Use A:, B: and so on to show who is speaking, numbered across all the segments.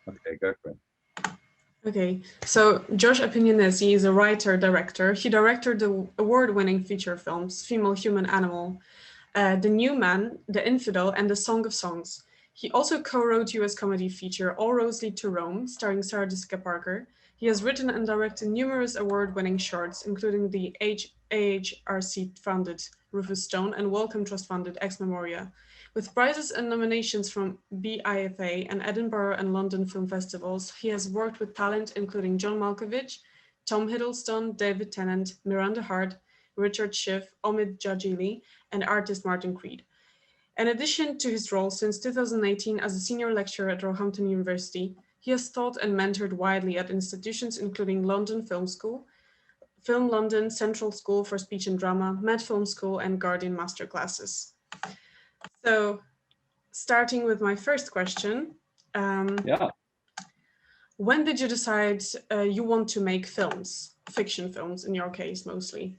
A: Okay, go for it.
B: Okay, so Josh Appignanesi is a writer-director. He directed the award-winning feature films Female Human Animal, The New Man, The Infidel, and The Song of Songs. He also co-wrote US comedy feature All Roads Lead to Rome, starring Sarah Jessica Parker. He has written and directed numerous award-winning shorts, including the AHRC-founded Rufus Stone and Wellcome Trust-funded Ex Memoria. With prizes and nominations from BIFA and Edinburgh and London film festivals, he has worked with talent including John Malkovich, Tom Hiddleston, David Tennant, Miranda Hart, Richard Schiff, Omid Djalili, and artist Martin Creed. In addition to his role since 2018 as a senior lecturer at Roehampton University, he has taught and mentored widely at institutions including London Film School, Film London, Central School for Speech and Drama, Met Film School, and Guardian Masterclasses. So, starting with my first question,
A: Yeah.
B: when did you decide you want to make films, fiction films in your case mostly?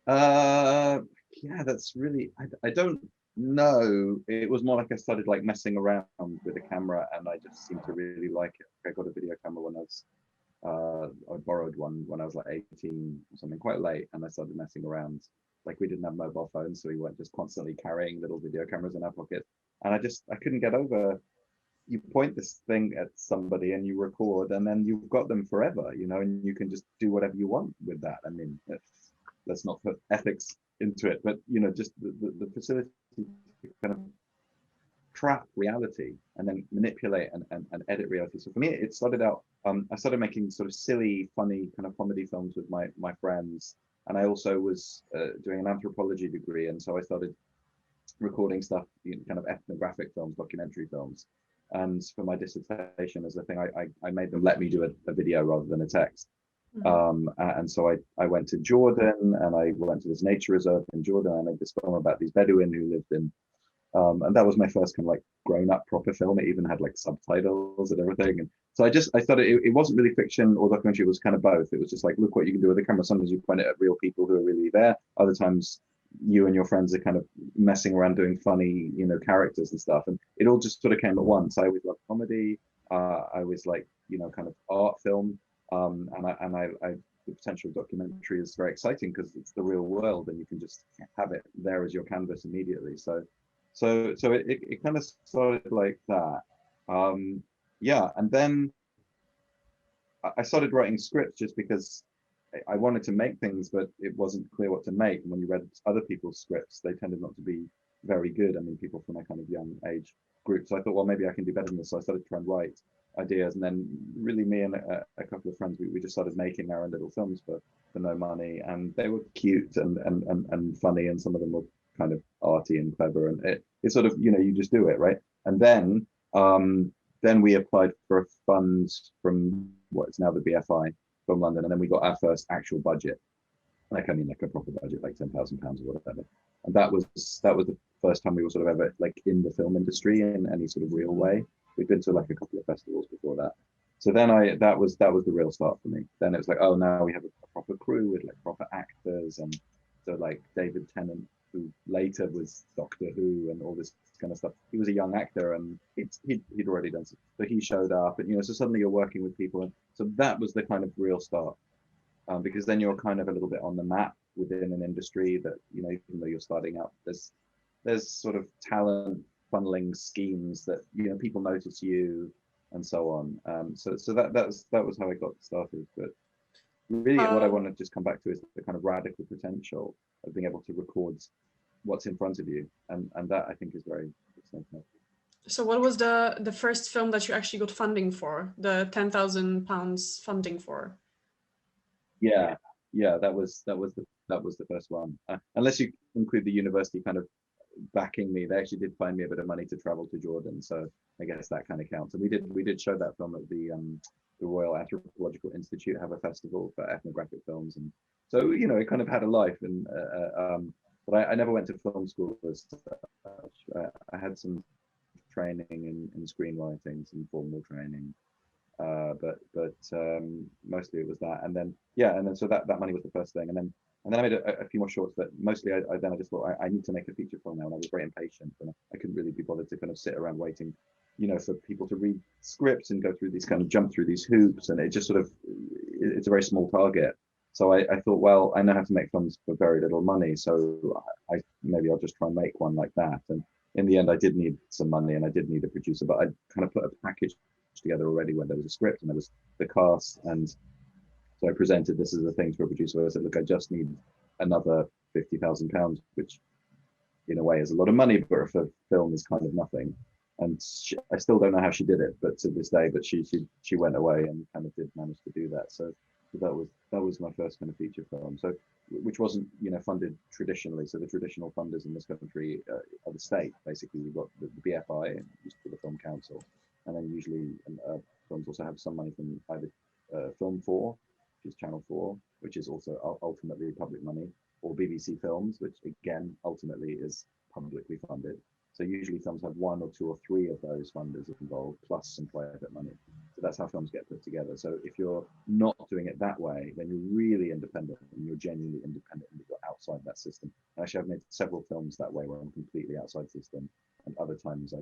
A: Yeah, that's really, I don't know. It was more like I started like messing around with a camera and I just seemed to really like it. I got a video camera when I borrowed one when I was like 18 or something, quite late, and I started messing around. Like we didn't have mobile phones, so we weren't just constantly carrying little video cameras in our pockets. And I couldn't get over, you point this thing at somebody and you record and then you've got them forever, and you can just do whatever you want with that. I mean, let's not put ethics into it, but just the facility to kind of trap reality and then manipulate and edit reality. So for me, it started out, I started making sort of silly, funny kind of comedy films with my friends. And I also was doing an anthropology degree. And so I started recording stuff, kind of ethnographic films, documentary films. And for my dissertation as a thing, I made them let me do a video rather than a text. And so I went to Jordan and I went to this nature reserve in Jordan. I made this film about these Bedouin who lived in, and that was my first kind of like grown up proper film. It even had like subtitles and everything. And so I started, it wasn't really fiction or documentary, it was kind of both. It was just like, look what you can do with a camera. Sometimes you point it at real people who are really there. Other times you and your friends are kind of messing around doing funny, characters and stuff. And it all just sort of came at once. I always loved comedy. I always like, kind of art film. And I the potential documentary is very exciting because it's the real world and you can just have it there as your canvas immediately. So it kind of started like that. Yeah, and then I started writing scripts just because I wanted to make things, but it wasn't clear what to make. And when you read other people's scripts, they tended not to be very good. I mean, people from a kind of young age group. So I thought, well, maybe I can do better than this. So I started trying to write ideas, and then really me and a couple of friends, we just started making our own little films for no money, and they were cute and funny, and some of them were kind of arty and clever, and it sort of, you just do it, right? And then we applied for a fund from what is now the BFI from London, and then we got our first actual budget, like a proper budget, like £10,000 or whatever. And that was the first time we were sort of ever like in the film industry in any sort of real way. We'd been to like a couple of festivals before that. So then that was the real start for me. Then it was like, oh, now we have a proper crew with like proper actors, and so like David Tennant, who later was Doctor Who and all this kind of stuff. He was a young actor and he'd already done something. So he showed up, and so suddenly you're working with people, and so that was the kind of real start. Because then you're kind of a little bit on the map within an industry that, even though you're starting out, there's sort of talent funneling schemes that, people notice you and so on. So that was how I got started. But really what I want to just come back to is the kind of radical potential of being able to record what's in front of you. And that I think is very exciting.
B: So what was the first film that you actually got funding for, the £10,000 funding for?
A: Yeah, that was the first one. Unless you include the university kind of backing me, they actually did find me a bit of money to travel to Jordan, so I guess that kind of counts. And we did show that film at the Royal Anthropological Institute have a festival for ethnographic films, and so it kind of had a life. And but I never went to film school as such. I had some training in screenwriting, some formal training. But mostly it was that, and then so that money was the first thing, and then I made a few more shorts, but mostly I just thought I need to make a feature film now, and I was very impatient, and I couldn't really be bothered to kind of sit around waiting for people to read scripts and go through these kind of jump through these hoops, and it just sort of, it's a very small target. So I thought, well, I know how to make films for very little money, so maybe I'll just try and make one like that. And in the end, I did need some money and I did need a producer, but I kind of put a package together already where there was a script and there was the cast. And so I presented this as a thing to a producer. I said, look, I just need another £50,000, which in a way is a lot of money, but for film is kind of nothing. And I still don't know how she did it, but to this day, but she went away and kind of did manage to do that. So that was my first kind of feature film. So which wasn't funded traditionally. So the traditional funders in this country are the state. Basically, we've got the BFI, used to be the Film Council, and then usually films also have some money from either Film 4, which is Channel 4, which is also ultimately public money, or BBC Films, which again ultimately is publicly funded. So usually films have 1 or 2 or 3 of those funders involved, plus some private money. So that's how films get put together. So if you're not doing it that way, then you're really independent, and you're genuinely independent, and you're outside that system. And actually, I've made several films that way where I'm completely outside the system, and other times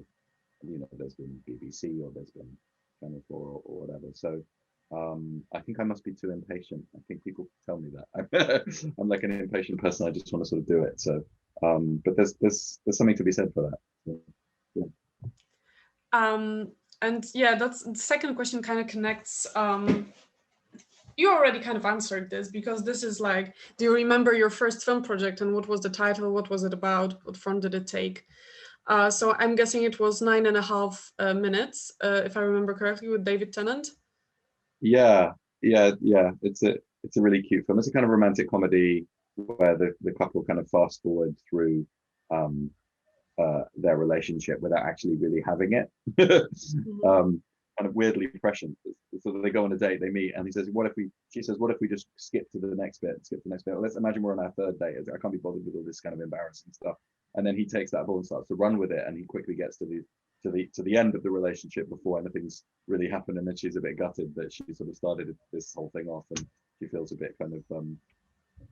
A: there's been BBC or there's been Channel 4 or whatever. So I think I must be too impatient. I think people tell me that. I'm like an impatient person. I just want to sort of do it. So, but there's something to be said for that. So, yeah.
B: And yeah, that's the second question kind of connects. You already kind of answered this, because this is like, do you remember your first film project and what was the title? What was it about? What form did it take? So I'm guessing it was 9.5 minutes, if I remember correctly, with David Tennant.
A: Yeah. It's a really cute film. It's a kind of romantic comedy where the couple kind of fast forward through their relationship without actually really having it. Kind of weirdly prescient. So they go on a date, they meet, and she says, what if we just skip to the next bit? Well, let's imagine we're on our third date. I can't be bothered with all this kind of embarrassing stuff. And then he takes that ball and starts to run with it, and he quickly gets to the end of the relationship before anything's really happened. And then she's a bit gutted that she sort of started this whole thing off, and she feels a bit kind of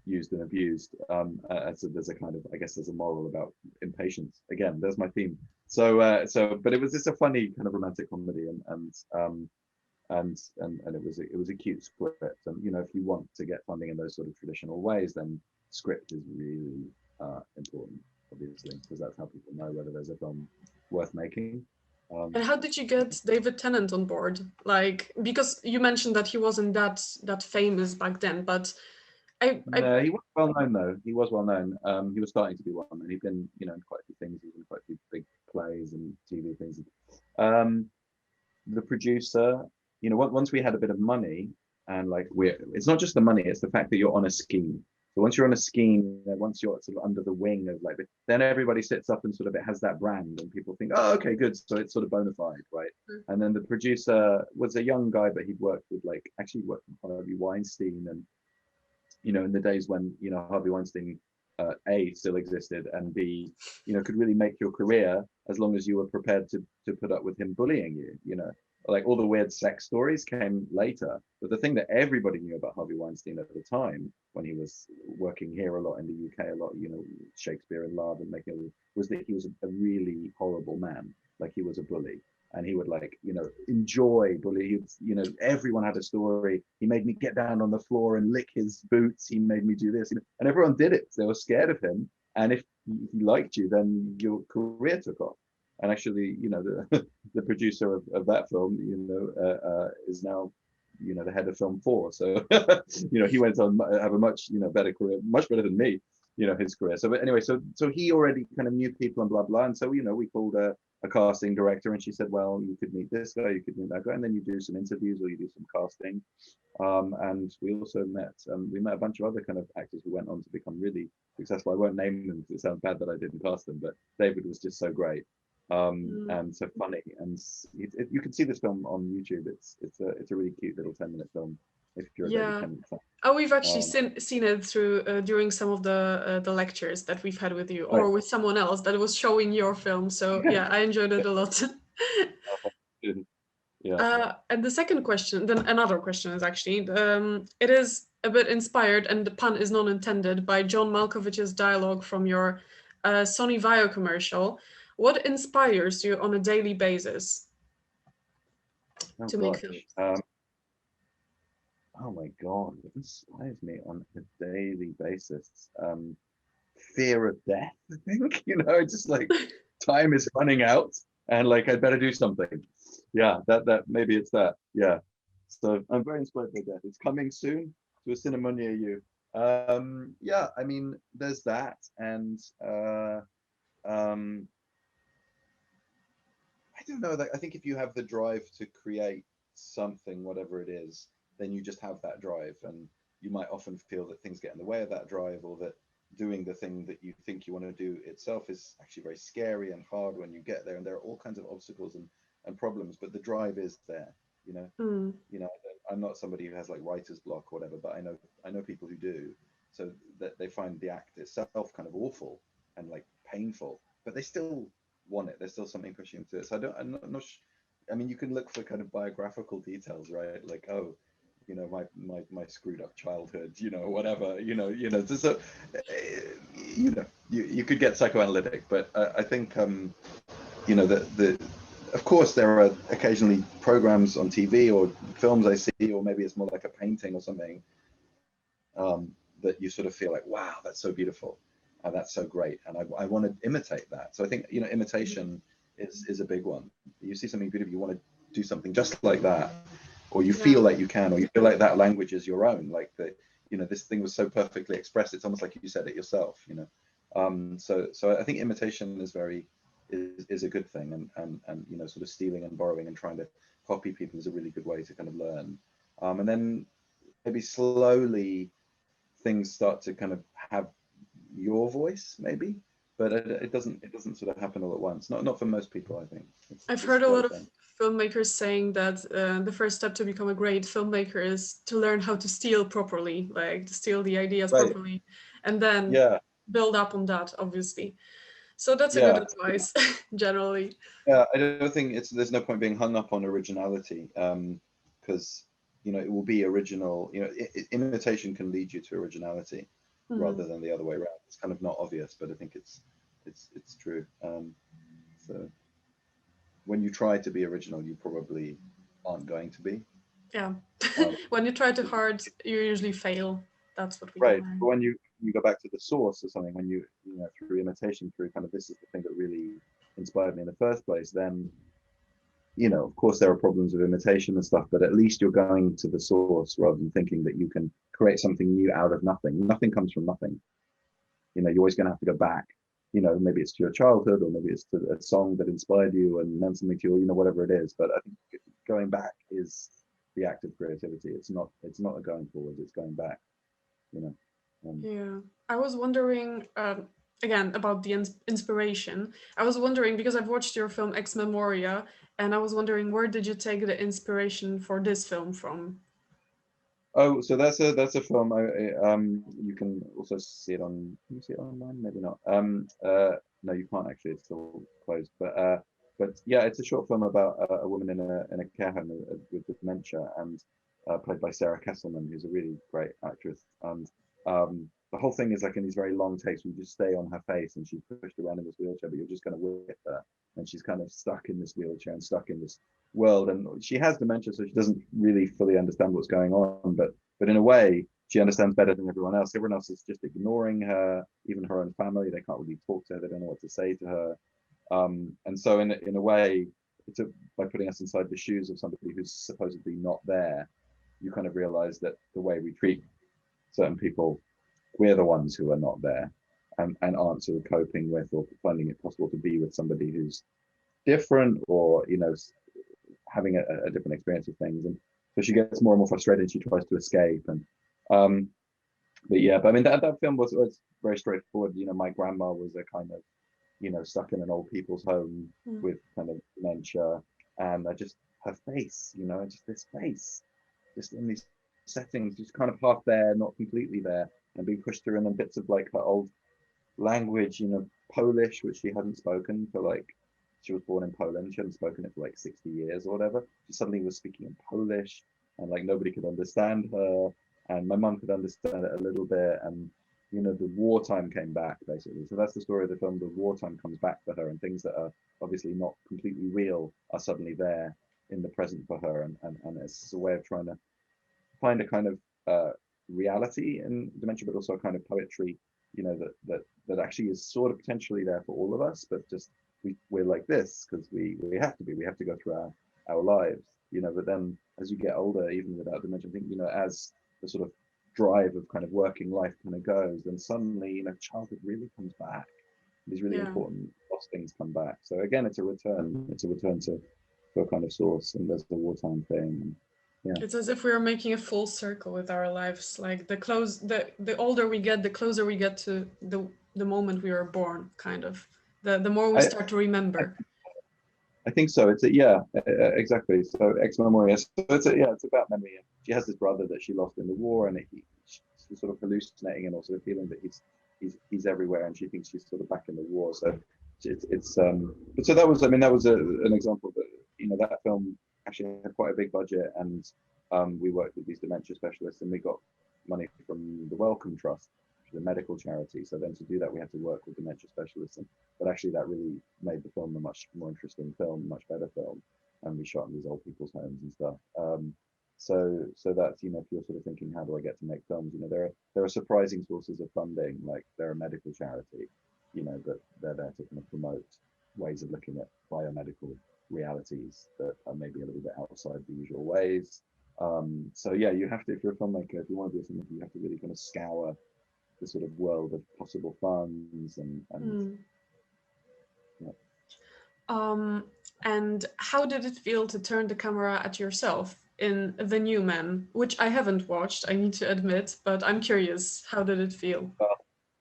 A: used and abused. So there's a kind of, I guess there's a moral about impatience. Again, there's my theme. So but it was just a funny kind of romantic comedy, and it was a cute script. And if you want to get funding in those sort of traditional ways, then script is really important, obviously, because that's how people know whether there's a film worth making.
B: And how did you get David Tennant on board? Like, because you mentioned that he wasn't that famous back then, but
A: he was well known though. He was well known. He was starting to be well known. He'd been, in quite a few things. He's in quite a few big plays and TV things. The producer, once we had a bit of money, and like it's not just the money; it's the fact that you're on a scheme. So once you're on a scheme, once you're sort of under the wing of then everybody sits up and sort of it has that brand, and people think, oh, okay, good. So it's sort of bona fide, right? And then the producer was a young guy, but he'd worked with actually worked with Harvey Weinstein, and in the days when Harvey Weinstein A still existed, and B could really make your career as long as you were prepared to put up with him bullying you. Like all the weird sex stories came later, but the thing that everybody knew about Harvey Weinstein at the time, when he was working here a lot in the UK, a lot, Shakespeare in Love and making, was that he was a really horrible man. Like he was a bully, and he would enjoy bully. Everyone had a story. He made me get down on the floor and lick his boots. He made me do this, and everyone did it. They were scared of him, and if he liked you, then your career took off. And actually, the producer of that film, is now, the head of Film 4. So, he went on to have a much, better career, much better than me, his career. So, but anyway, so he already kind of knew people and blah, blah. And so, we called a casting director, and she said, well, you could meet this guy, you could meet that guy, and then you do some interviews or you do some casting. And we also met a bunch of other kind of actors who went on to become really successful. I won't name them because it sounds bad that I didn't cast them, but David was just so great. And so funny, and you can see this film on YouTube. It's a really cute little 10-minute film if you're a David Tennant fan.
B: Oh, we've actually seen it through during some of the lectures that we've had with you, or with someone else that was showing your film. So yeah, I enjoyed it a lot. And the second question, then another question is actually, it is a bit inspired, and the pun is not intended, by John Malkovich's dialogue from your Sony Vaio commercial. What inspires you on a daily basis?
A: Oh
B: to make films?
A: gosh. Oh my God, what inspires me on a daily basis? Fear of death, I think. Just like time is running out and like I'd better do something. Yeah, that maybe it's that. Yeah. So I'm very inspired by that. It's coming soon to a cinema near you. Yeah, I mean, there's that, and I don't know. Like, I think if you have the drive to create something, whatever it is, then you just have that drive, and you might often feel that things get in the way of that drive, or that doing the thing that you think you want to do itself is actually very scary and hard when you get there, and there are all kinds of obstacles and problems, but the drive is there. You know,
B: Mm.
A: I'm not somebody who has like writer's block or whatever, but I know people who do, so that they find the act itself kind of awful and like painful, but they still want it. There's still something pushing them to it. So I'm not I mean, you can look for kind of biographical details, right? Like, oh, my screwed up childhood, whatever, so, you could get psychoanalytic, but I think, the of course there are occasionally programs on TV or films I see, or maybe it's more like a painting or something, that you sort of feel like, wow, that's so beautiful, and that's so great, and I want to imitate that. So I think, imitation is a big one. You see something beautiful, you want to do something just like that, or you feel
B: Yeah.
A: like you can, or you feel like that language is your own, like this thing was so perfectly expressed, it's almost like you said it yourself. So I think imitation is a good thing, and sort of stealing and borrowing and trying to copy people is a really good way to kind of learn, and then maybe slowly things start to kind of have your voice, maybe, but it doesn't sort of happen all at once, not for most people, I think.
B: I've
A: It's
B: heard a
A: slow
B: lot of
A: thing.
B: filmmakers saying that the first step to become a great filmmaker is to learn how to steal properly, like to steal the ideas
A: Right.
B: properly, and then
A: Yeah.
B: build up on that, obviously. So that's a good
A: Yeah.
B: advice, generally.
A: Yeah, I don't think there's no point being hung up on originality, because it will be original. Imitation can lead you to originality
B: Mhm.
A: rather than the other way around. It's kind of not obvious, but I think it's true. So when you try to be original, you probably aren't going to be.
B: Yeah.
A: Um,
B: When you try too hard, you usually fail. That's what we can
A: right, but
B: learn.
A: when you go back to the source or something, when through imitation, through kind of this is the thing that really inspired me in the first place, then of course there are problems with imitation and stuff, but at least you're going to the source rather than thinking that you can create something new out of nothing. Nothing comes from nothing. You're always going to have to go back. Maybe it's to your childhood, or maybe it's to a song that inspired you and meant something to you, whatever it is. But I think going back is the act of creativity. It's not a going forward, it's going back, you know.
B: Yeah. I was wondering, again, about the inspiration. I was wondering, because I've watched your film Ex Memoria, and I was wondering, where did you take the inspiration for this film from?
A: Oh, so that's a film. You can also see it on. Can you see it online? Maybe not. No, you can't actually. It's still closed. But yeah, it's a short film about a woman in a care home with dementia, and played by Sara Kestelman, who's a really great actress. And the whole thing is like in these very long takes. We just stay on her face, and she's pushed around in this wheelchair, but you're just going to whip her, and she's kind of stuck in this wheelchair and stuck in this world, and she has dementia, so she doesn't really fully understand what's going on, but in a way she understands better than everyone else is just ignoring her, even her own family. They can't really talk to her, they don't know what to say to her, and so in a way, by putting us inside the shoes of somebody who's supposedly not there, you kind of realize that the way we treat certain people, we're the ones who are not there, and aren't sort of coping with or finding it possible to be with somebody who's different, or having a different experience of things. And so she gets more and more frustrated, she tries to escape, and um but yeah, but I mean that film was very straightforward. My grandma was a kind of stuck in an old people's home
B: Mm.
A: with kind of dementia, and I just her face, just this face, just in these settings, just kind of half there, not completely there, and being pushed through, and then bits of like her old language, Polish, which she hadn't spoken for like, she was born in Poland, she hadn't spoken it for like 60 years or whatever. She suddenly was speaking in Polish, and like nobody could understand her, and my mum could understand it a little bit, and the wartime came back basically. So that's the story of the film. The wartime comes back for her, and things that are obviously not completely real are suddenly there. in the present for her, and it's a way of trying to find a kind of reality in dementia, but also a kind of poetry, you know, that actually is sort of potentially there for all of us, but just we're like this because we have to go through our lives, you know. But then as you get older, even without dementia, I think, you know, as the sort of drive of kind of working life kind of goes, then suddenly, you know, childhood really comes back. These really important lost things come back. So again, it's a return to a kind of source, and there's the wartime thing. Yeah.
B: It's as if we are making a full circle with our lives. Like the older we get, the closer we get to the moment we were born, kind of. The more we start to remember.
A: I think so. It's exactly. So ex memoria. So it's about memory. She has this brother that she lost in the war, and she's sort of hallucinating and also feeling that he's everywhere, and she thinks she's sort of back in the war. So but so that was, I mean, that was an example that, you know, that film actually had quite a big budget, and we worked with these dementia specialists, and we got money from the Wellcome Trust, which is a medical charity. So then to do that, we had to work with dementia specialists, but actually that really made the film a much more interesting film, much better film, and we shot in these old people's homes and stuff. So that's, you know, if you're sort of thinking, how do I get to make films, you know, there are surprising sources of funding, like they're a medical charity, you know, but they're there to kind of promote ways of looking at biomedical realities that are maybe a little bit outside the usual ways. So yeah, you have to, if you're a filmmaker, if you want to do something, you have to really kind of scour the sort of world of possible funds and
B: yeah. And how did it feel to turn the camera at yourself in The New Man, which I haven't watched, I need to admit, but I'm curious, how did it feel?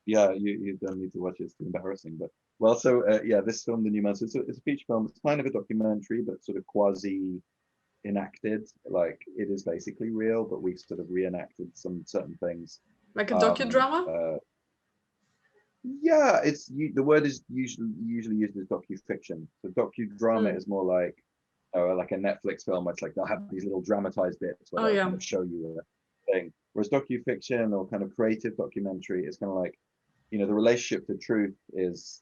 A: Yeah, you don't need to watch it, it's too embarrassing. But well, so yeah, this film, The New Man, so it's a feature film. It's kind of a documentary, but sort of quasi enacted. Like it is basically real, but we've sort of reenacted some certain things.
B: Like a docudrama?
A: Yeah, the word is usually used as docu-fiction. So docudrama is more like a Netflix film where it's like they'll have these little dramatized bits where they'll kind of show you a thing. Whereas docu-fiction or kind of creative documentary is kind of like, you know, the relationship to truth is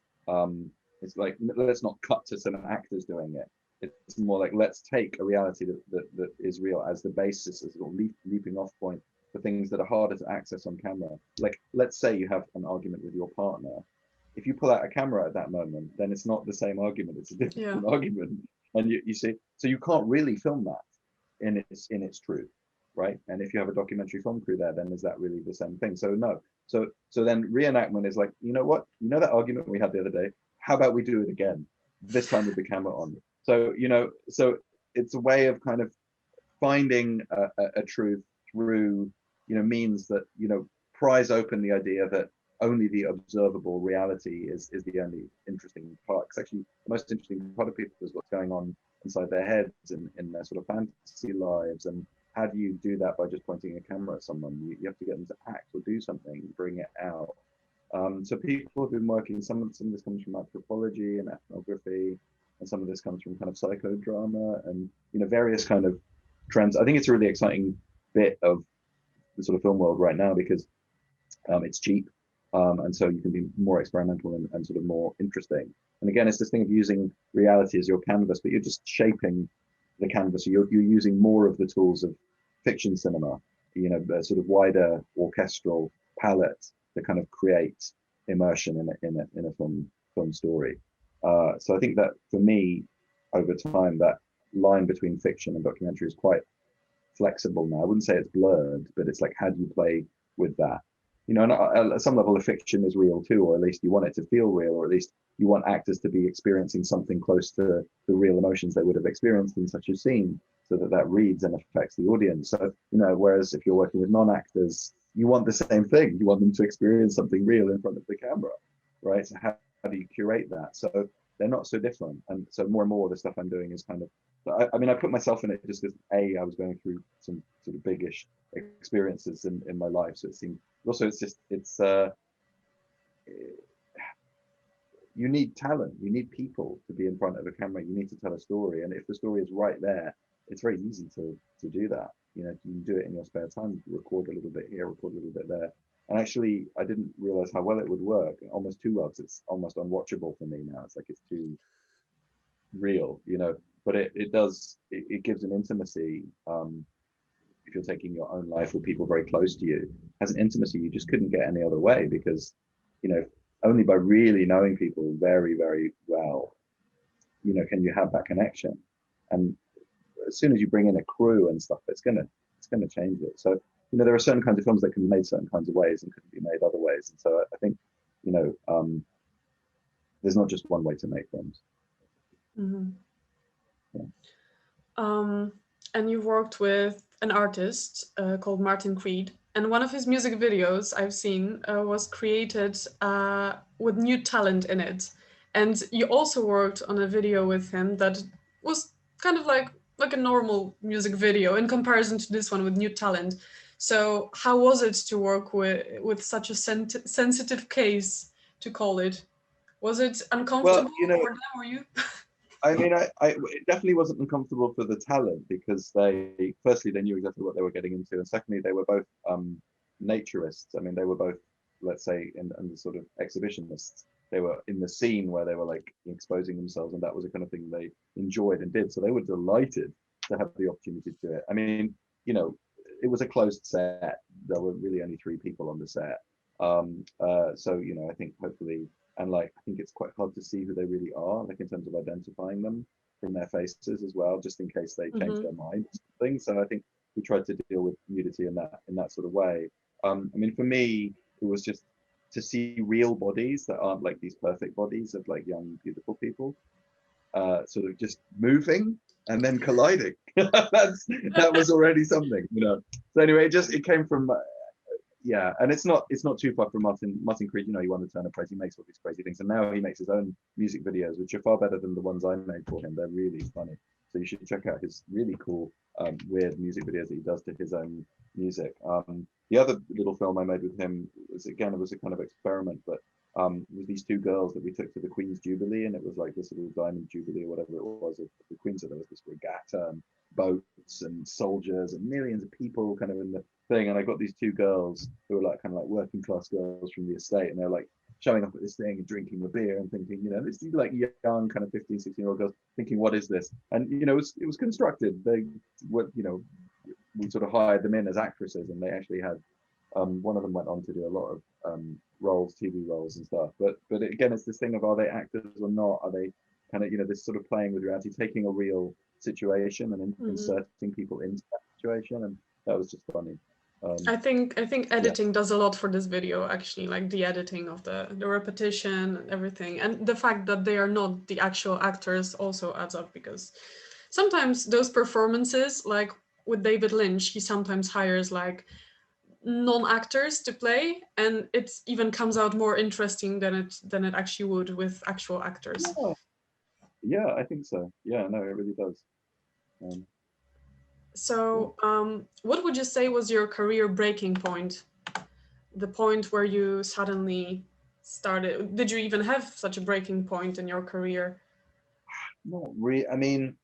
A: it's like, let's not cut to some actors doing it. It's more like, let's take a reality that is real as the basis, as a leaping off point for things that are harder to access on camera. Like, let's say you have an argument with your partner. If you pull out a camera at that moment, then it's not the same argument, it's a different argument. And you see, so you can't really film that in its truth, right? And if you have a documentary film crew there, then is that really the same thing? So no. So then reenactment is like, you know what? You know that argument we had the other day? How about we do it again? This time with the camera on. So, you know, so it's a way of kind of finding a truth through, you know, means that, you know, pries open the idea that only the observable reality is the only interesting part. Because actually the most interesting part of people is what's going on inside their heads and in their sort of fantasy lives. And how do you do that by just pointing a camera at someone? You have to get them to act or do something, bring it out. So people have been working, some of this comes from anthropology and ethnography, and some of this comes from kind of psychodrama and, you know, various kind of trends. I think it's a really exciting bit of the sort of film world right now because it's cheap, and so you can be more experimental and sort of more interesting. And again, it's this thing of using reality as your canvas, but you're just shaping the canvas. So you're using more of the tools of fiction cinema, you know, a sort of wider orchestral palette to kind of create immersion in a film story. So I think that for me, over time, that line between fiction and documentary is quite flexible now. I wouldn't say it's blurred, but it's like, how do you play with that? You know, and at some level, the fiction is real too, or at least you want it to feel real, or at least you want actors to be experiencing something close to the real emotions they would have experienced in such a scene, so that reads and affects the audience. So, you know, whereas if you're working with non-actors, you want the same thing. You want them to experience something real in front of the camera, right? So how do you curate that? So they're not so different. And so more and more the stuff I'm doing is kind of, I mean, I put myself in it just because I was going through some sort of biggish experiences in my life. So it seemed, also you need talent, you need people to be in front of a camera, you need to tell a story. And if the story is right there, it's very easy to do that. You know, you can do it in your spare time, record a little bit here, record a little bit there. And actually, I didn't realize how well it would work, almost too well, because it's almost unwatchable for me now. It's like, it's too real, you know. but it does, it gives an intimacy. If you're taking your own life or people very close to you, has an intimacy you just couldn't get any other way, because, you know, only by really knowing people very, very well, you know, can you have that connection. And as soon as you bring in a crew and stuff, it's gonna change it. So, you know, there are certain kinds of films that can be made certain kinds of ways and couldn't be made other ways. And so I think, you know, there's not just one way to make films.
B: Mm-hmm.
A: Yeah.
B: And you've worked with an artist called Martin Creed, and one of his music videos I've seen was created with new talent in it. And you also worked on a video with him that was kind of like a normal music video in comparison to this one with new talent. So how was it to work with such a sensitive case, to call it? Was it uncomfortable
A: Well, you know,
B: for them or you?
A: I mean, it definitely wasn't uncomfortable for the talent, because firstly, they knew exactly what they were getting into. And secondly, they were both naturists. I mean, they were both, let's say, in the sort of exhibitionists. They were in the scene where they were like exposing themselves, and that was the kind of thing they enjoyed and did. So they were delighted to have the opportunity to do it. I mean, you know, it was a closed set. There were really only 3 people on the set. So, you know, I think hopefully, and like, I think it's quite hard to see who they really are, like in terms of identifying them from their faces as well, just in case they change their mind or something. So I think we tried to deal with nudity in that sort of way. I mean, for me, it was just to see real bodies that aren't like these perfect bodies of like young, beautiful people, sort of just moving and then colliding. That was already something, you know. So anyway, it came from yeah, and it's not too far from Martin Creed. You know, he won the Turner Prize. He makes all these crazy things, and now he makes his own music videos, which are far better than the ones I made for him. They're really funny, so you should check out his really cool, weird music videos that he does to his own music. The other little film I made with him was, again, it was a kind of experiment, but with these 2 girls that we took to the Queen's Jubilee, and it was like this little diamond jubilee or whatever it was of the Queen. So there was this regatta and boats and soldiers and millions of people kind of in the thing, and I got these 2 girls who were like kind of like working class girls from the estate, and they're like showing up at this thing and drinking a beer and thinking, you know, this is like young kind of 15, 16-year-old girls thinking, what is this? And you know, it was constructed. They were, you know, we sort of hired them in as actresses, and they actually had one of them went on to do a lot of roles, TV roles and stuff. But again, it's this thing of, are they actors or not? Are they kind of, you know, this sort of playing with reality, taking a real situation and inserting people into that situation, and that was just funny.
B: I think editing does a lot for this video, actually, like the editing of the repetition and everything, and the fact that they are not the actual actors also adds up, because sometimes those performances, like with David Lynch, he sometimes hires like non-actors to play, and it even comes out more interesting than it actually would with actual actors.
A: Yeah, I think so. Yeah, no, it really does.
B: So what would you say was your career breaking point? The point where you suddenly started, did you even have such a breaking point in your career?
A: Not really. I mean,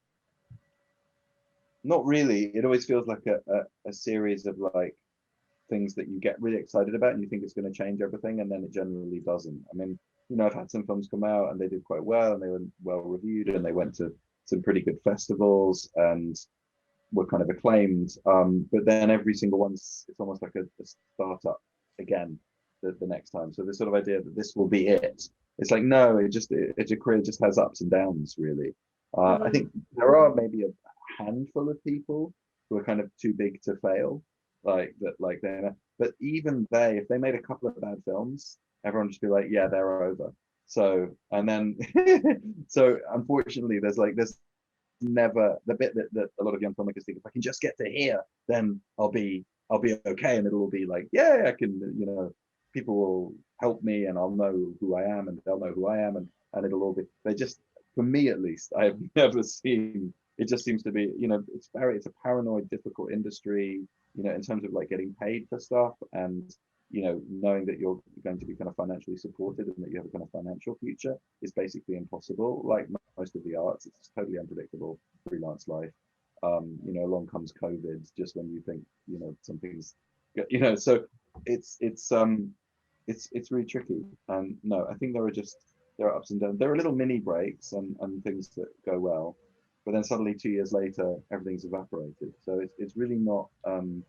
A: not really. It always feels like a series of like things that you get really excited about and you think it's going to change everything, and then it generally doesn't. I mean, you know, I've had some films come out and they did quite well and they were well reviewed and they went to some pretty good festivals and were kind of acclaimed. But then every single one's, it's almost like a startup again the next time. So this sort of idea that this will be it. It's like, no, your career just has ups and downs, really. I think there are maybe a handful of people who are kind of too big to fail, like that, like they're. But even if they made a couple of bad films, everyone would just be like, yeah, they're over. So, and then, so unfortunately, there's never the bit that a lot of young filmmakers think, if I can just get to here, then I'll be okay, and it'll all be like, yeah, I can, you know, people will help me and I'll know who I am and they'll know who I am, and it'll all be, they just, for me at least, I've never seen, it just seems to be, you know, it's a paranoid, difficult industry, you know, in terms of like getting paid for stuff, and you know, knowing that you're going to be kind of financially supported and that you have a kind of financial future is basically impossible. Like most of the arts, it's totally unpredictable, freelance life. You know, along comes COVID just when you think, you know, something's, you know, so it's really tricky. And no, I think there are ups and downs. There are little mini breaks and things that go well. but then suddenly 2 years later, everything's evaporated. So it's really not. And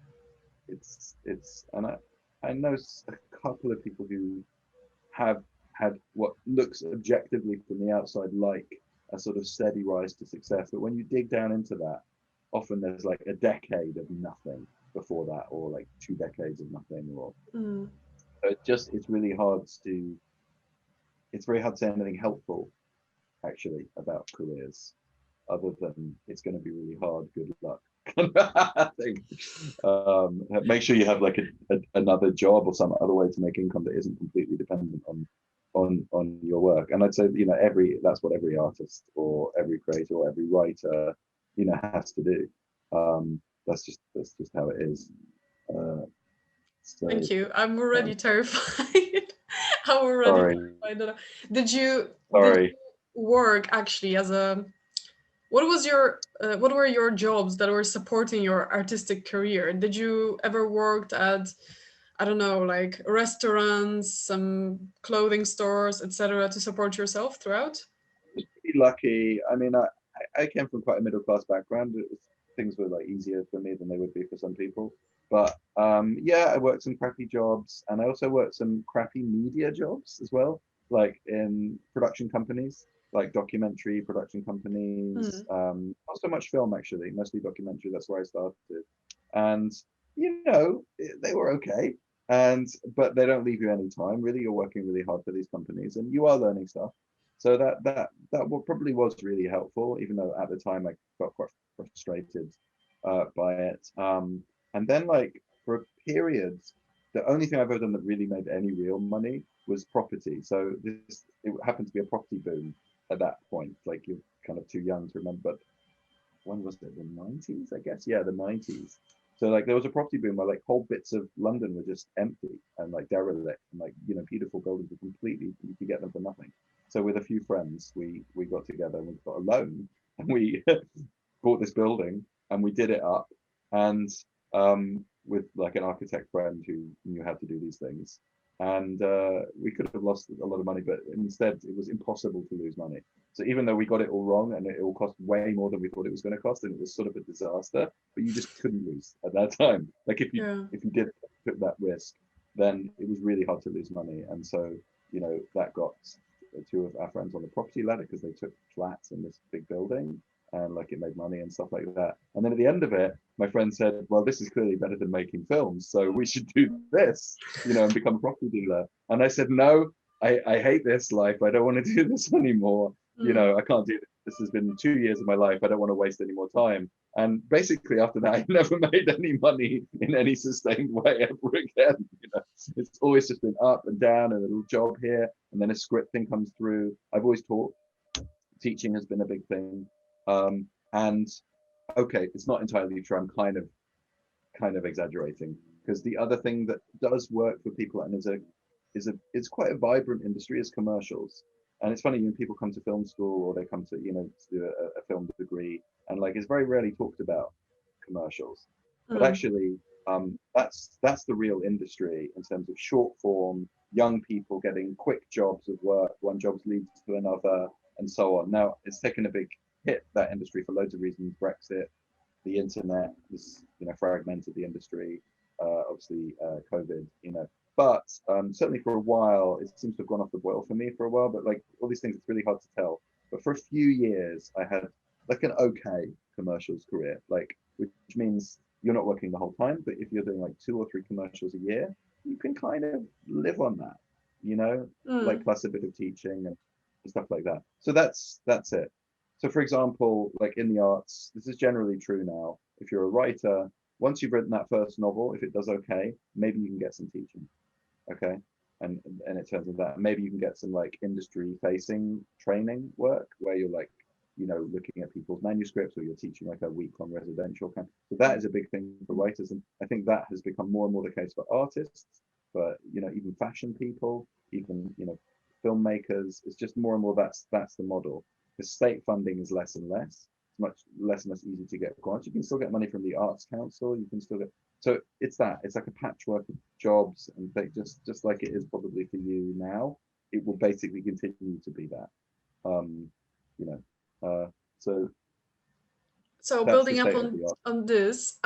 A: I know a couple of people who have had what looks objectively from the outside like a sort of steady rise to success, but when you dig down into that, often there's like a decade of nothing before that, or like 2 decades of nothing, or so it's really hard to. It's very hard to say anything helpful actually about careers, other than it's going to be really hard. Good luck. I think make sure you have like another job or some other way to make income that isn't completely dependent on your work. And I'd say, you know, that's what every artist or every creator or every writer, you know, has to do. That's just how it is. So,
B: Thank you. I'm already terrified. I'm already
A: sorry.
B: terrified. Did you
A: Sorry.
B: work actually as a what were your jobs that were supporting your artistic career? Did you ever worked at, I don't know, like restaurants, some clothing stores, etc., to support yourself throughout?
A: Pretty lucky. I mean, I came from quite a middle class background. Things were like easier for me than they would be for some people. But yeah, I worked some crappy jobs, and I also worked some crappy media jobs as well, like in production companies, like documentary production companies. Not so much film actually, mostly documentary. That's where I started, and you know, they were okay. And but they don't leave you any time. Really, you're working really hard for these companies, and you are learning stuff. So probably was really helpful, even though at the time I felt quite frustrated by it. And then like for a period, the only thing I've ever done that really made any real money was property. So it happened to be a property boom at that point. Like you're kind of too young to remember, but when was it? The 90s, I guess. Yeah, the 90s. So like there was a property boom where like whole bits of London were just empty and like derelict, and like, you know, beautiful buildings were completely, you could get them for nothing. So with a few friends, we got together and we got a loan, and we bought this building and we did it up, and with like an architect friend who knew how to do these things. And we could have lost a lot of money, but instead it was impossible to lose money. So even though we got it all wrong and it all cost way more than we thought it was going to cost, and it was sort of a disaster, but you just couldn't lose at that time. Like if you did took that risk, then it was really hard to lose money. And so, you know, that got two of our friends on the property ladder because they took flats in this big building, and like it made money and stuff like that. And then at the end of it, my friend said, well, this is clearly better than making films, so we should do this, you know, and become a property dealer. And I said, no, I hate this life. I don't want to do this anymore. You know, I can't do this. This has been 2 years of my life. I don't want to waste any more time. And basically after that, I never made any money in any sustained way ever again. You know, it's always just been up and down, and a little job here, and then a script thing comes through. I've always taught. Teaching has been a big thing. And okay, it's not entirely true. I'm kind of exaggerating, because the other thing that does work for people and it's quite a vibrant industry is commercials. And it's funny, when people come to film school or they come to, you know, to do a film degree, and like it's very rarely talked about commercials, but actually that's the real industry in terms of short form, young people getting quick jobs of work, one job leads to another, and so on. Now it's taken a big hit, that industry, for loads of reasons. Brexit, the internet has, you know, fragmented the industry, obviously COVID, you know. But certainly for a while, it seems to have gone off the boil for me for a while. But like all these things, it's really hard to tell. But for a few years, I had like an okay commercials career, like, which means you're not working the whole time, but if you're doing like 2 or 3 commercials a year, you can kind of live on that, you know, like plus a bit of teaching and stuff like that. So that's it. So for example, like in the arts, this is generally true now. If you're a writer, once you've written that first novel, if it does okay, maybe you can get some teaching. Okay. And it turns out that maybe you can get some like industry facing training work where you're like, you know, looking at people's manuscripts, or you're teaching like a week on residential camp. So that is a big thing for writers. And I think that has become more and more the case for artists, but, you know, even fashion people, even, you know, filmmakers. It's just more and more that's the model. The state funding is less and less. It's much less and less easy to get grants. You can still get money from the Arts Council. You can still get, so it's like a patchwork of jobs, and they just like it is probably for you now, it will basically continue to be that. You know, so
B: So
A: That's the
B: building up
A: state of the art.
B: on this,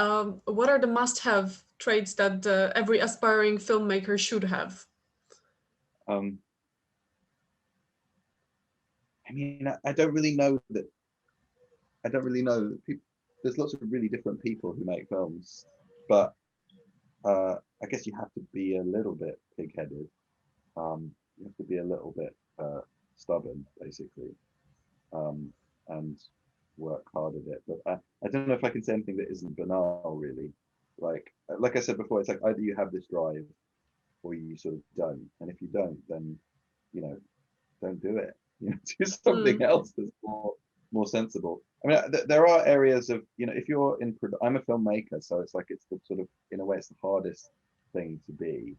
B: what are the must-have traits that every aspiring filmmaker should have?
A: Um, I mean, I don't really know that. I don't really know that people. There's lots of really different people who make films, but I guess you have to be a little bit pig-headed. You have to be a little bit stubborn, basically, and work hard at it. But I don't know if I can say anything that isn't banal, really. Like I said before, it's like either you have this drive or you sort of don't. And if you don't, then you know, don't do it. You know, do something else that's more sensible. I mean, there are areas of, you know, if you're in, I'm a filmmaker, so it's like it's the sort of, in a way, it's the hardest thing to be.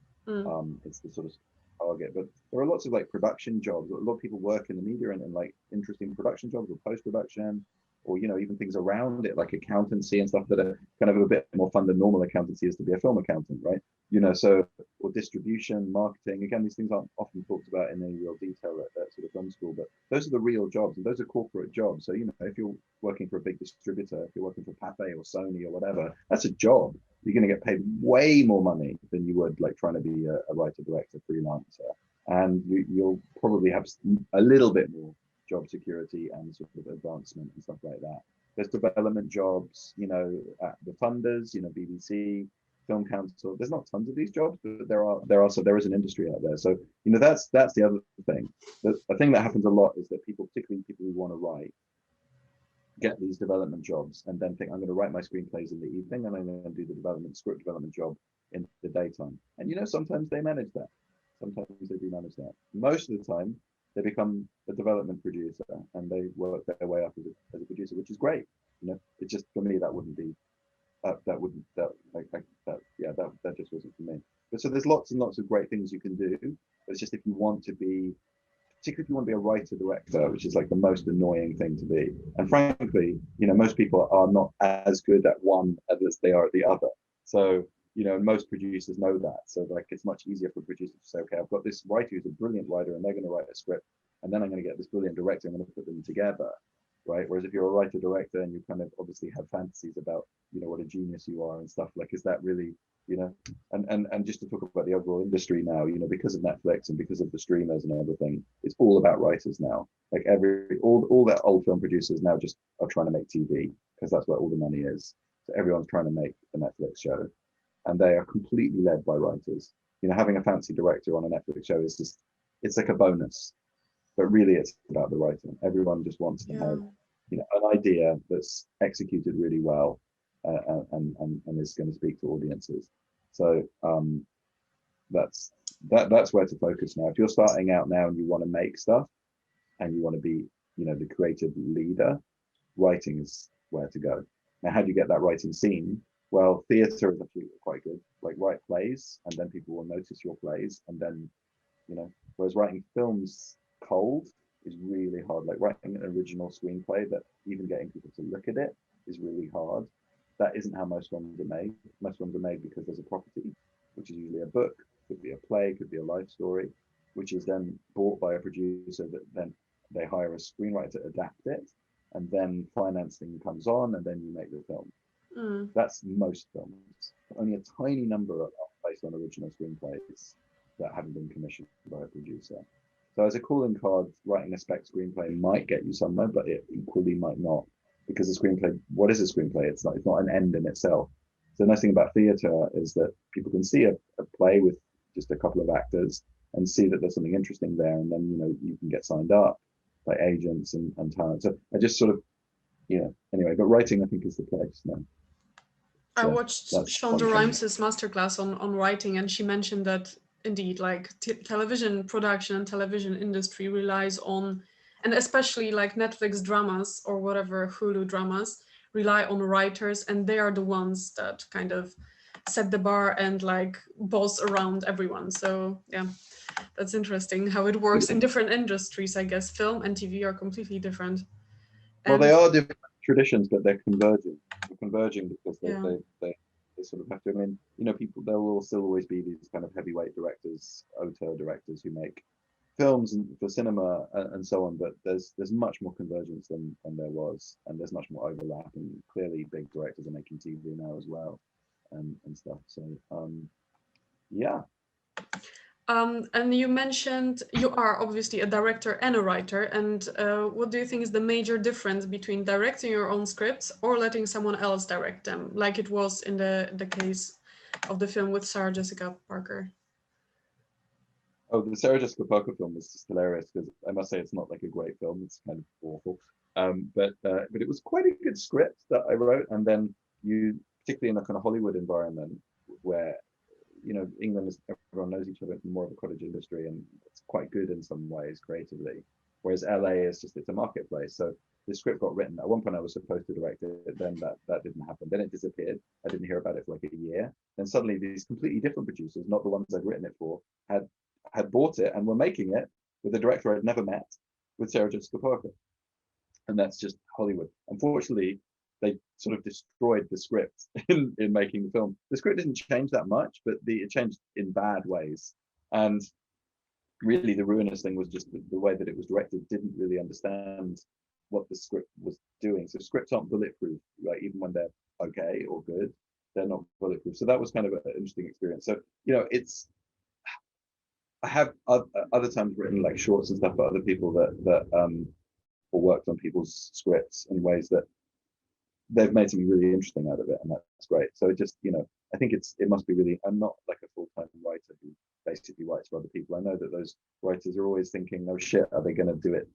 A: It's the sort of target, but there are lots of like production jobs. A lot of people work in the media and like interesting production jobs or post-production, or, you know, even things around it like accountancy and stuff that are kind of a bit more fun than normal accountancy is to be a film accountant, right? You know, so, or distribution, marketing. Again, these things aren't often talked about in any real detail at sort of film school, but those are the real jobs, and those are corporate jobs. So, you know, if you're working for a big distributor, if you're working for Pathé or Sony or whatever, that's a job. You're going to get paid way more money than you would like trying to be a writer, director, freelancer, and you'll probably have a little bit more job security and sort of advancement and stuff like that. There's development jobs, you know, at the funders, you know, BBC, Film Council. There's not tons of these jobs, but there is an industry out there. So, you know, that's the other thing. The thing that happens a lot is that people, particularly people who want to write, get these development jobs and then think, I'm going to write my screenplays in the evening and I'm going to do the script development job in the daytime. And, you know, sometimes they manage that. Sometimes they do manage that. Most of the time, they become a development producer and they work their way up as a producer, which is great. You know, it just, for me, that wouldn't be, that just wasn't for me. But so there's lots and lots of great things you can do. But it's just if you want to be, particularly if you want to be a writer director, which is like the most annoying thing to be. And frankly, you know, most people are not as good at one as they are at the other. So, you know, most producers know that. So like it's much easier for producers to say, okay, I've got this writer who's a brilliant writer and they're going to write a script, and then I'm going to get this brilliant director, I'm going to put them together. Right. Whereas if you're a writer director and you kind of obviously have fantasies about, you know, what a genius you are and stuff, like, is that really, you know, and just to talk about the overall industry now, you know, because of Netflix and because of the streamers and everything, it's all about writers now. Like all that old film producers now just are trying to make TV because that's where all the money is. So everyone's trying to make a Netflix show, and they are completely led by writers. You know, having a fancy director on a Netflix show is just, it's like a bonus, but really it's about the writing. Everyone just wants to have, you know, an idea that's executed really well and is going to speak to audiences. So that's where to focus now. If you're starting out now and you want to make stuff and you want to be, you know, the creative leader, writing is where to go. Now, how do you get that writing scene? Well, theatre is actually quite good. Like, write plays, and then people will notice your plays, and then, you know, whereas writing films cold is really hard. Like writing an original screenplay that even getting people to look at it is really hard. That isn't how most films are made. Most films are made because there's a property, which is usually a book, could be a play, could be a life story, which is then bought by a producer that then they hire a screenwriter to adapt it, and then financing comes on, and then you make the film. That's most films. Only a tiny number are based on original screenplays that haven't been commissioned by a producer. So as a calling card, writing a spec screenplay might get you somewhere, but it equally might not, because a screenplay, what is a screenplay? It's not an end in itself. So the nice thing about theatre is that people can see a play with just a couple of actors and see that there's something interesting there, and then, you know, you can get signed up by agents and talent. So I just sort of, you know, anyway, but writing, I think, is the place now.
B: I watched Shonda Rhimes' masterclass on writing, and she mentioned that indeed, like television production and television industry relies on, and especially like Netflix dramas or whatever, Hulu dramas, rely on writers, and they are the ones that kind of set the bar and like boss around everyone. So yeah, that's interesting how it works in different industries. I guess film and TV are completely different.
A: Well, they are different traditions, but they're converging. They're converging because they sort of have to. I mean, you know, people, there will still always be these kind of heavyweight directors, auteur directors who make films and for cinema and so on, but there's much more convergence than there was, and there's much more overlap, and clearly big directors are making TV now as well, and stuff. So yeah.
B: And you mentioned you are obviously a director and a writer, and what do you think is the major difference between directing your own scripts or letting someone else direct them, like it was in the case of the film with Sarah Jessica Parker?
A: Oh, the Sarah Jessica Parker film was just hilarious, because I must say it's not like a great film. It's kind of awful. But it was quite a good script that I wrote. And then particularly in a kind of Hollywood environment where, England is, everyone knows each other from more of a cottage industry, and it's quite good in some ways creatively. Whereas LA is just, it's a marketplace. So the script got written. At one point I was supposed to direct it, then that didn't happen. Then it disappeared. I didn't hear about it for like a year. Then suddenly these completely different producers, not the ones I'd written it for, had bought it and were making it with a director I'd never met, with Sarah Jessica Parker. And that's just Hollywood. Unfortunately, they sort of destroyed the script in making the film. The script didn't change that much, but it changed in bad ways. And really the ruinous thing was just the way that it was directed didn't really understand what the script was doing. So scripts aren't bulletproof, like even when they're okay or good, they're not bulletproof. So that was kind of an interesting experience. So, I have other times written like shorts and stuff for other people that or worked on people's scripts in ways that they've made something really interesting out of it, and that's great. So it just, I think it must be really. I'm not like a full-time writer who basically writes for other people. I know that those writers are always thinking, oh shit, are they going to do it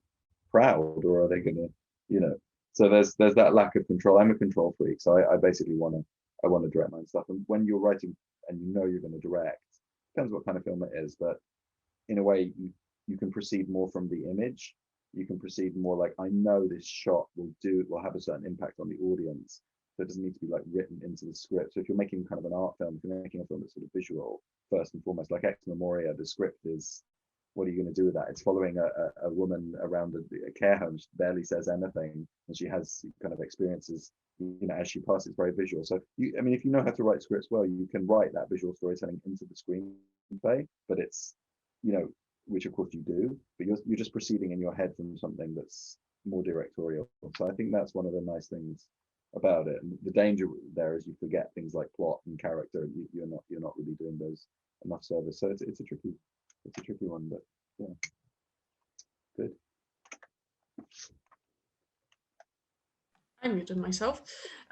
A: proud, or are they going to, So there's that lack of control. I'm a control freak, so I basically want to direct my own stuff. And when you're writing and you're going to direct, depends what kind of film it is, but in a way you can perceive more from the image. You can perceive more like, I know this shot will have a certain impact on the audience. So it doesn't need to be like written into the script. So if you're making kind of an art film, if you're making a film that's sort of visual, first and foremost, like Ex Memoria, the script is, what are you going to do with that? It's following a woman around a care home. She barely says anything, and she has kind of experiences, as she passes. It's very visual. So if you know how to write scripts well, you can write that visual storytelling into the screenplay, but it's, which of course you do, but you're just proceeding in your head from something that's more directorial. So I think that's one of the nice things about it. And the danger there is you forget things like plot and character. You're not really doing those enough service. So it's a tricky one, but yeah, good.
B: I muted myself.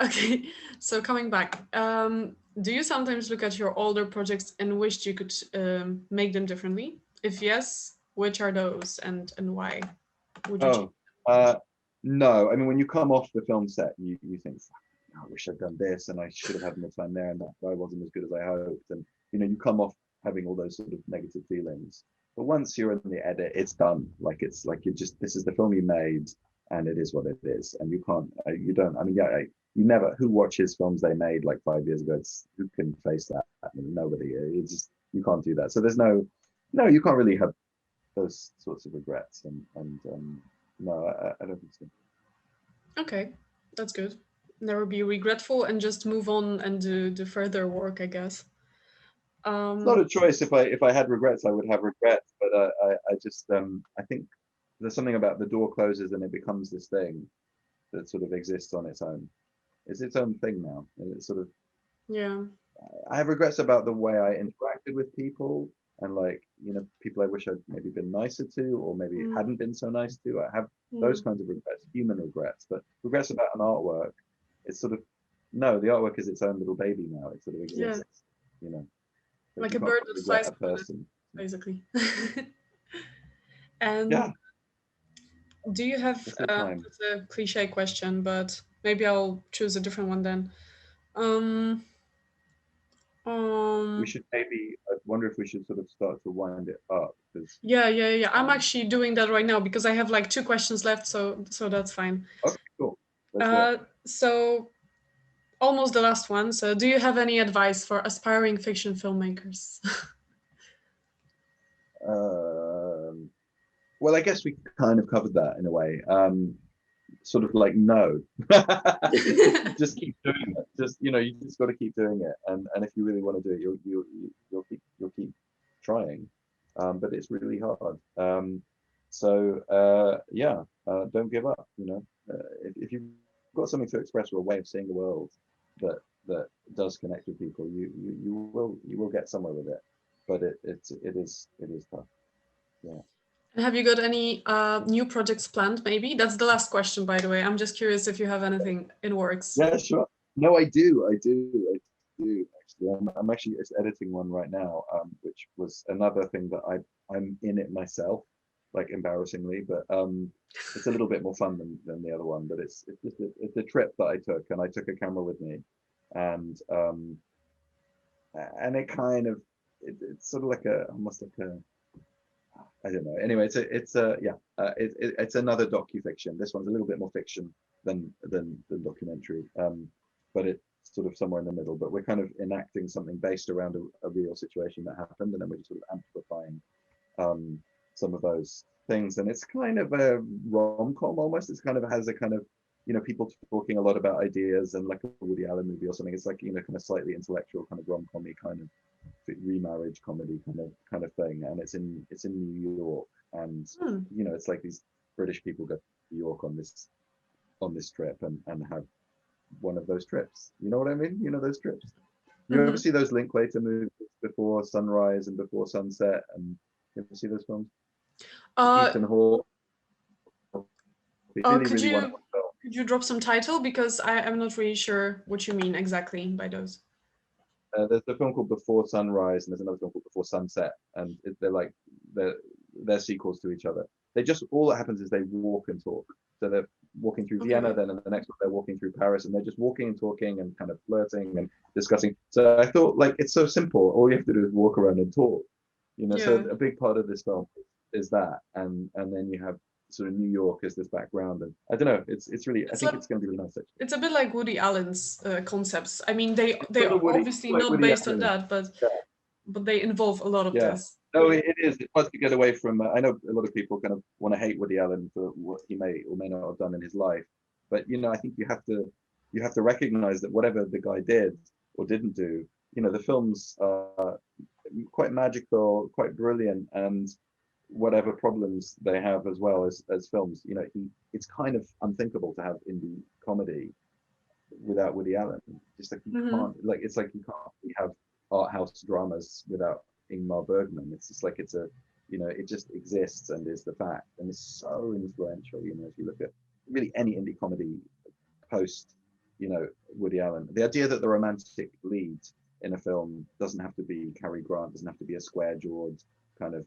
B: Okay, so coming back, do you sometimes look at your older projects and wish you could make them differently? If yes, which are those, and why would you change?
A: No. I mean, when you come off the film set, you think, I wish I'd done this, and I should have had more time there, and that guy wasn't as good as I hoped. And you come off having all those sort of negative feelings. But once you're in the edit, it's done. Like it's like this is the film you made, and it is what it is. And you can't, you don't. I mean, yeah, you never. Who watches films they made like 5 years ago? Who can face that? I mean, nobody. It's just, you can't do that. So there's no, you can't really have those sorts of regrets. And no, I don't think so.
B: Okay, that's good. Never be regretful and just move on and do further work, I guess.
A: It's not a choice. If I had regrets, I would have regrets. But I just I think there's something about the door closes and it becomes this thing that sort of exists on its own. It's its own thing now. And it's sort of,
B: yeah.
A: I have regrets about the way I interacted with people, and like, people I wish I'd maybe been nicer to, or maybe hadn't been so nice to. I have those kinds of regrets, human regrets. But regrets about an artwork, it's sort of, no, the artwork is its own little baby now. It sort of exists,
B: like a bird that flies,
A: person,
B: basically. And
A: yeah.
B: Do you have it's a cliche question, but maybe I'll choose a different one then.
A: We should maybe, I wonder if we should sort of start to wind it up.
B: Yeah. I'm actually doing that right now because I have like 2 questions left, so that's fine.
A: Okay, cool.
B: So almost the last one. So do you have any advice for aspiring fiction filmmakers?
A: Well, I guess we kind of covered that in a way. Sort of like, no, just keep doing it. Just, you just got to keep doing it. And if you really want to do it, you'll keep trying. but it's really hard. Don't give up. If you've got something to express or a way of seeing the world that does connect with people, you will get somewhere with it. But it is tough. Yeah.
B: And have you got any new projects planned? Maybe that's the last question, by the way. I'm just curious if you have anything in works.
A: Yeah, sure. No, I do. Actually, I'm actually editing one right now, which was another thing that I'm in it myself, like embarrassingly, but it's a little bit more fun than the other one. But it's just it's a trip that I took, and I took a camera with me, and it kind of it's sort of like almost like a, I don't know. Anyway, it's another docufiction. This one's a little bit more fiction than documentary, but it's sort of somewhere in the middle. But we're kind of enacting something based around a real situation that happened, and then we're just sort of amplifying some of those things. And it's kind of a rom-com almost. It's kind of has a kind of, people talking a lot about ideas, and like a Woody Allen movie or something. It's like, kind of slightly intellectual, kind of rom-com-y kind of remarriage comedy kind of thing, and it's in New York, and it's like these British people go to New York on this trip and have one of those trips. You know what I mean? Those trips. You ever see those Linklater movies, Before Sunrise and Before Sunset, and you ever see those films? Ethan Hawke.
B: Could you drop some title, because I'm not really sure what you mean exactly by those.
A: There's a film called Before Sunrise, and there's another film called Before Sunset, and they're sequels to each other. They just, all that happens is they walk and talk. So they're walking through Vienna, then in the next one they're walking through Paris, and they're just walking and talking and kind of flirting and discussing. So I thought, like, it's so simple. All you have to do is walk around and talk. So a big part of this film is that, and then you have sort of New York as this background, and I don't know. It's really. I think it's going to be really nice. Actually.
B: It's a bit like Woody Allen's concepts. I mean, they are obviously not based on that, but they involve a lot of this.
A: No, it is. It's hard to get away from. I know a lot of people kind of want to hate Woody Allen for what he may or may not have done in his life, but I think you have to recognize that whatever the guy did or didn't do, the films are quite magical, quite brilliant, and whatever problems they have as well as films, it's kind of unthinkable to have indie comedy without Woody Allen. Just like you can't, like, it's like you can't have art house dramas without Ingmar Bergman. It's just like it just exists and is the fact, and it's so influential. If you look at really any indie comedy post, Woody Allen, the idea that the romantic lead in a film doesn't have to be Cary Grant, doesn't have to be a square-jawed kind of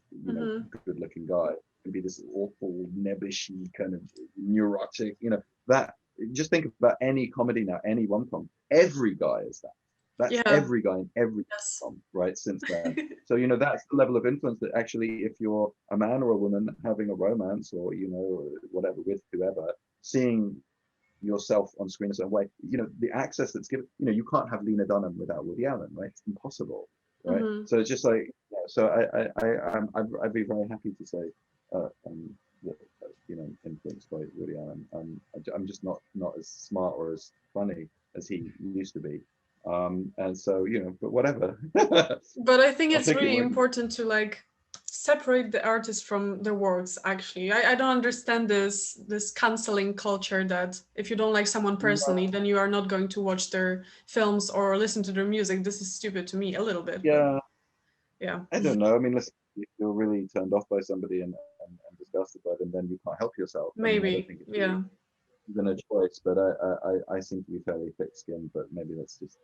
A: good-looking guy. It can be this awful, nebbishy kind of neurotic. That. Just think about any comedy now, any rom-com. Every guy is that. That's every guy in every rom-com, right? Since then, so that's the level of influence that actually, if you're a man or a woman having a romance or whatever with whoever, seeing yourself on screen a certain way, the access that's given. You can't have Lena Dunham without Woody Allen, right? It's impossible. Right. So it's just like, so I'd be very happy to say, influenced by Woody Allen. I'm just not as smart or as funny as he used to be. And so, but whatever.
B: But I think it's really important to separate the artist from their works. Actually, I don't understand this canceling culture that if you don't like someone personally, then you are not going to watch their films or listen to their music. This is stupid to me a little bit.
A: Yeah.
B: Yeah.
A: I don't know. I mean, listen, if you're really turned off by somebody and disgusted by them, then you can't help yourself.
B: Maybe.
A: I don't think it's really even a choice, but I seem to be fairly thick-skinned, but maybe I just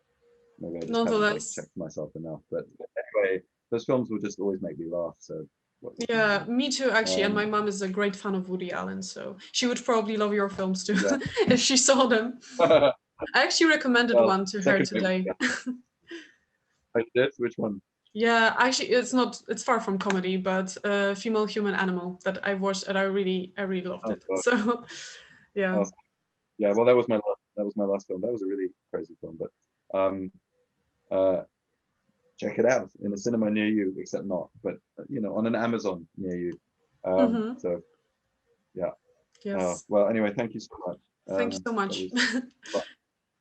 A: haven't checked myself enough. But anyway, those films will just always make me laugh. So.
B: Yeah, me too, actually. And my mom is a great fan of Woody Allen, so she would probably love your films too if she saw them. I actually recommended one to her today.
A: I did? Which one?
B: Yeah, actually, it's far from comedy, but Female Human Animal that I watched and I really loved it. God. So, yeah.
A: Awesome. Yeah, well, that was my last film. That was a really crazy film, but check it out in a cinema near you, except not, but on an Amazon near you. So, yeah.
B: Yes.
A: Well, anyway, thank you so much.
B: Thank you so much.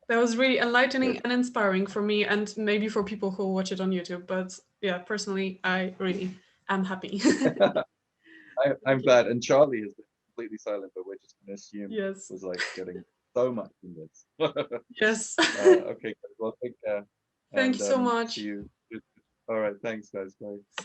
B: That was really enlightening and inspiring for me, and maybe for people who watch it on YouTube. But yeah, personally, I really I'm happy.
A: I'm glad. And Charlie has been completely silent, but we're just going to assume
B: Yes.
A: was like getting so much from this.
B: Yes.
A: Okay, guys. Well, take care.
B: Thank you so
A: And
B: much.
A: see you. All right. Thanks, guys. Bye.